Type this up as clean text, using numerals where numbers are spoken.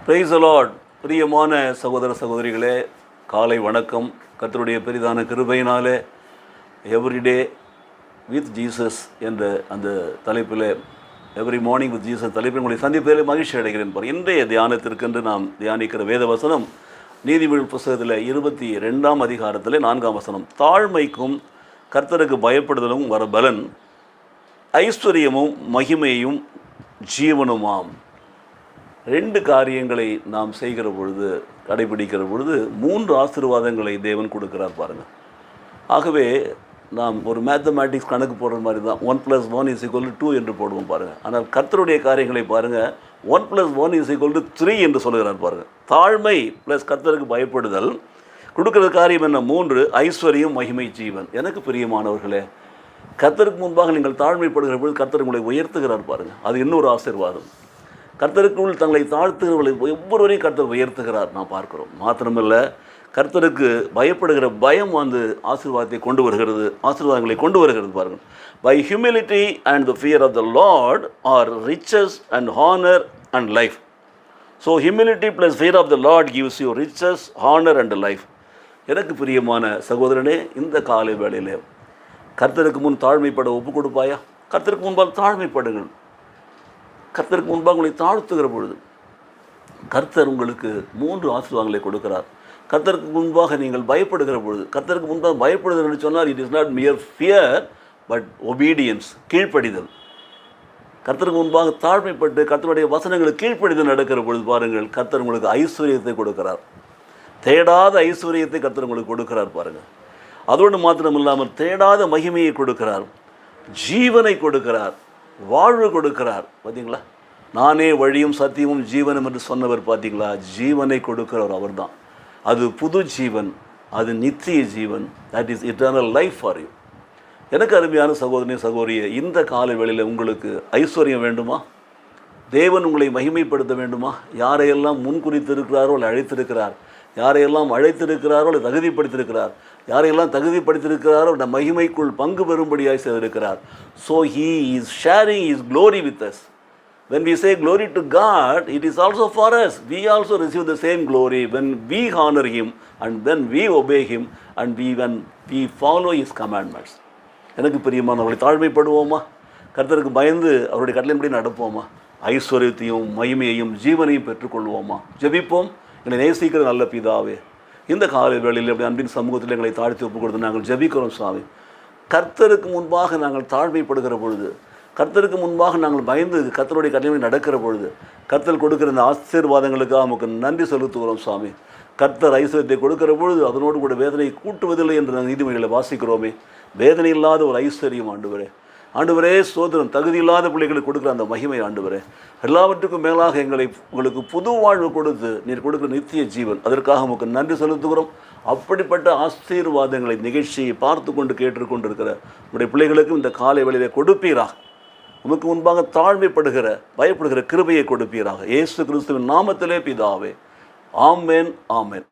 Praise the Lord. பிரியமான சகோதர சகோதரிகளே, காலை வணக்கம். கர்த்தருடைய பெரிதான கிருபையினாலே எவ்ரிடே வித் ஜீசஸ் என்ற அந்த தலைப்பில், எவ்ரி மார்னிங் வித் ஜீசஸ் தலைப்பில் உங்களை சந்திப்பதில் மகிழ்ச்சி அடைகிறேன். இன்றைய தியானத்திற்கென்று நாம் தியானிக்கிற வேத வசனம் நீதிமொழி புஸ்தகத்தில் 22ஆம் அதிகாரத்தில் 4ஆம் வசனம். தாழ்மைக்கும் கர்த்தருக்கு பயப்படுதலும் வர பலன், ஐஸ்வர்யமும் மகிமையும் ஜீவனுமாம். 2 காரியங்களை நாம் செய்கிற பொழுது, கடைபிடிக்கிற பொழுது 3 ஆசீர்வாதங்களை தேவன் கொடுக்கிறார் பாருங்கள். ஆகவே நாம் ஒரு மேத்தமேட்டிக்ஸ் கணக்கு போடுற மாதிரி தான் 1 + 1 = 2 என்று போடுவோம் பாருங்கள். ஆனால் கர்த்தருடைய காரியங்களை பாருங்கள், 1 + 1 = 3 என்று சொல்லுகிறார் பாருங்கள். தாழ்மை ப்ளஸ் கர்த்தருக்கு பயப்படுதல் கொடுக்குற காரியம் என்ன? 3. ஐஸ்வர்யம், மகிமை, ஜீவன். எனக்கு பிரியமானவர்களே, கர்த்தருக்கு முன்பாக நீங்கள் தாழ்மைப்படுகிற பொழுது கர்த்தர் உங்களை உயர்த்துகிறார் பாருங்கள். அது இன்னொரு ஆசீர்வாதம். கர்த்தருக்குள் தங்களை தாழ்த்துகிறவர்களை ஒவ்வொருவரையும் கர்த்தர் உயர்த்துகிறார் நாம் பார்க்கிறோம். மாத்திரமல்ல, கர்த்தருக்கு பயப்படுகிற பயம் ஆசீர்வாதத்தை கொண்டு வருகிறது, ஆசீர்வாதங்களை கொண்டு வருகிறது பாருங்கள். By humility and the fear of the Lord are riches and honour and life. So humility plus fear of the Lord gives you riches, honour and life. எனக்கு பிரியமான சகோதரனே, இந்த காலை வேளையில் கர்த்தருக்கு முன் தாழ்மைப்பட ஒப்பு கொடுப்பாயா? கர்த்தருக்கு முன்பாக தாழ்மைப்படுங்கள். கர்த்தருக்கு முன்பாக உங்களை தாழ்த்துகிற பொழுது கர்த்தர் உங்களுக்கு 3 ஆசீர்வாதங்களை கொடுக்கிறார். கர்த்தருக்கு முன்பாக நீங்கள் பயப்படுகிற பொழுது, கர்த்தருக்கு முன்பாக பயப்படுதல் என்று சொன்னால் it is not மியர் fear but obedience, கீழ்ப்படிதல். கர்த்தருக்கு முன்பாக தாழ்மைப்பட்டு கர்த்தருடைய வசனங்களுக்கு கீழ்ப்படிதல் நடக்கிற பொழுது பாருங்கள், கர்த்தர் உங்களுக்கு ஐஸ்வர்யத்தை கொடுக்கிறார். தேடாத ஐஸ்வர்யத்தை கர்த்தர் உங்களுக்கு கொடுக்கிறார் பாருங்கள். அதோடு மாத்திரம் இல்லாமல் தேடாத மகிமையை கொடுக்கிறார், ஜீவனை கொடுக்கிறார், வாழ்வு கொடுக்கிறார். பார்த்தீங்களா? நானே வழியும் சத்தியமும் ஜீவனும் என்று சொன்னவர் பார்த்தீங்களா? ஜீவனை கொடுக்கிறவர் அவர் தான். அது புது ஜீவன், அது நித்திய ஜீவன். That is eternal life for you. எனக்கு அருமையான சகோதரனே, சகோதரியே, இந்த காலை வேளையில் உங்களுக்கு ஐஸ்வர்யம் வேண்டுமா? தேவன் உங்களை மகிமைப்படுத்த வேண்டுமா? யாரையெல்லாம் முன்குறித்திருக்கிறாரோ அவளை அழைத்திருக்கிறார், யாரையெல்லாம் அழைத்திருக்கிறாரோ அவளை தகுதிப்படுத்தியிருக்கிறார், யாரையெல்லாம் தகுதிப்படுத்தியிருக்கிறாரோ அந்த மகிமைக்குள் பங்கு பெறும்படியாக செய்திருக்கிறார். So he is sharing his glory with us. when we say glory to God, it is also for us. We also receive the same glory when we honor him and when we obey him and when we follow his commandments. எனக்கு பிரியமானவர்களை, தாழ்மைப்படுவோமா? கர்த்தருக்கு பயந்து அவருடைய கட்டளையின்படி நடப்போமா? ஐஸ்வர்யத்தையும் மகிமையையும் ஜீவனையும் பெற்றுக்கொள்வோமா? ஜெபிப்போம். என்னை நேசிக்கிற நல்ல பிதாவே, இந்த காலை வேளையில் அப்படி அன்பின் சமூகத்தில் எங்களை தாழ்த்தி ஒப்புக் கொடுத்து நாங்கள் ஜெபிக்கிறோம் சுவாமி. கர்த்தருக்கு முன்பாக நாங்கள் தாழ்மைப்படுகிற பொழுது, கர்த்தருக்கு முன்பாக நாங்கள் பயந்து கர்த்தருடைய கட்டளை நடக்கிற பொழுது, கர்த்தர் கொடுக்கிற இந்த ஆசீர்வாதங்களுக்காக நமக்கு நன்றி செலுத்துகிறோம் சுவாமி. கர்த்தர் ஐஸ்வர்யத்தை கொடுக்கிற பொழுது அதனோடு கூட வேதனை கூட்டுவதில்லை என்று நாங்கள் நீதிமொழிகளை வாசிக்கிறோமே. வேதனை இல்லாத ஒரு ஐஸ்வர்யம் ஆண்டவரே. ஆண்டவரே ஸ்தோத்திரம். தகுதி இல்லாத பிள்ளைகளுக்கு கொடுக்குற அந்த மகிமை ஆண்டவரே, எல்லாவற்றுக்கும் மேலாக உங்களுக்கு புது வாழ்வு கொடுத்து நீர் கொடுக்குற நித்திய ஜீவன், அதற்காக நமக்கு நன்றி செலுத்துகிறோம். அப்படிப்பட்ட ஆசீர்வாதங்களை நிகழ்ச்சியை பார்த்து கொண்டு கேட்டுக்கொண்டிருக்கிற உங்களுடைய பிள்ளைகளுக்கும் இந்த காலை வேளையிலே கொடுப்பீராக. நமக்கு முன்பாக தாழ்மைப்படுகிற பயப்படுகிற கிருபையை கொடுப்பீராக. இயேசு கிறிஸ்துவின் நாமத்திலே பிதாவே. ஆமென், ஆமென்.